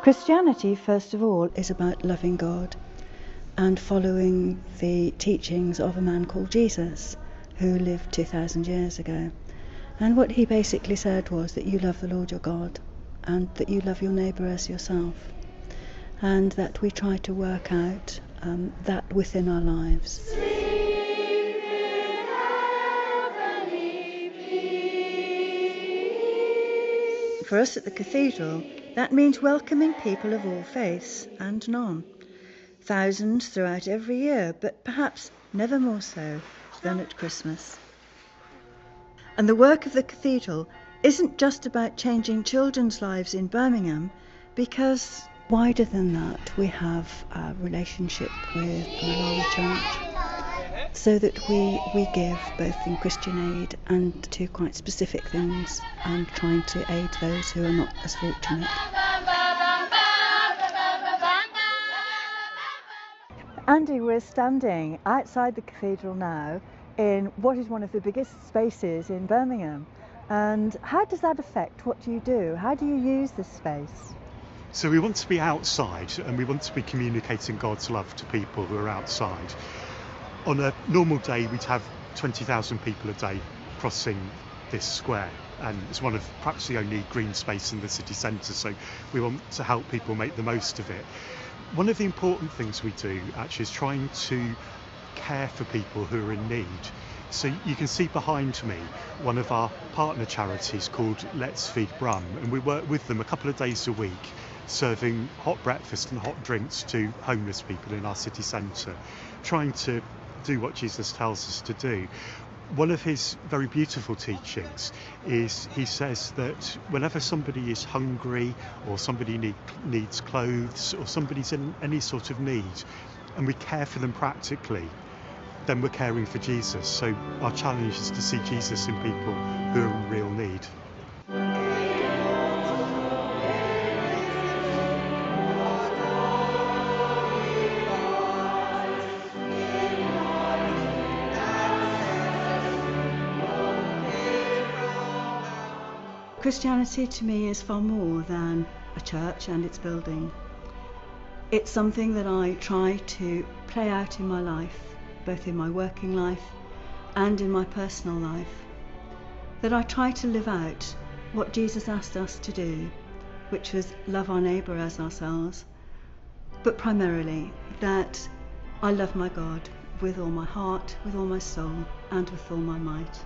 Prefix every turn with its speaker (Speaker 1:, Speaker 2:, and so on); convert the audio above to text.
Speaker 1: Christianity, first of all, is about loving God and following the teachings of a man called Jesus, who lived 2,000 years ago. And what he basically said was that you love the Lord your God and that you love your neighbour as yourself, and that we try to work out that within our lives. For us at the Cathedral, that means welcoming people of all faiths and none. Thousands throughout every year, but perhaps never more so than at Christmas. And the work of the Cathedral isn't just about changing children's lives in Birmingham, because wider than that we have a relationship with the Malala Church, so that we give both in Christian aid and to quite specific things, and trying to aid those who are not as fortunate. Andy, we're standing outside the Cathedral now in what is one of the biggest spaces in Birmingham. And how does that affect what you do? How do you use this space?
Speaker 2: So we want to be outside, and we want to be communicating God's love to people who are outside. On a normal day, we'd have 20,000 people a day crossing this square, and it's one of perhaps the only green space in the city centre, so we want to help people make the most of it. One of the important things we do actually is trying to care for people who are in need. So you can see behind me one of our partner charities called Let's Feed Brum, and we work with them a couple of days a week, serving hot breakfast and hot drinks to homeless people in our city centre, trying to do what Jesus tells us to do. One of his very beautiful teachings is he says that whenever somebody is hungry, or somebody needs clothes, or somebody's in any sort of need, and we care for them practically, then we're caring for Jesus. So our challenge is to see Jesus in people who are in real need.
Speaker 1: Christianity to me is far more than a church and its building. It's something that I try to play out in my life, both in my working life and in my personal life. That I try to live out what Jesus asked us to do, which was love our neighbour as ourselves, but primarily that I love my God with all my heart, with all my soul, and with all my might.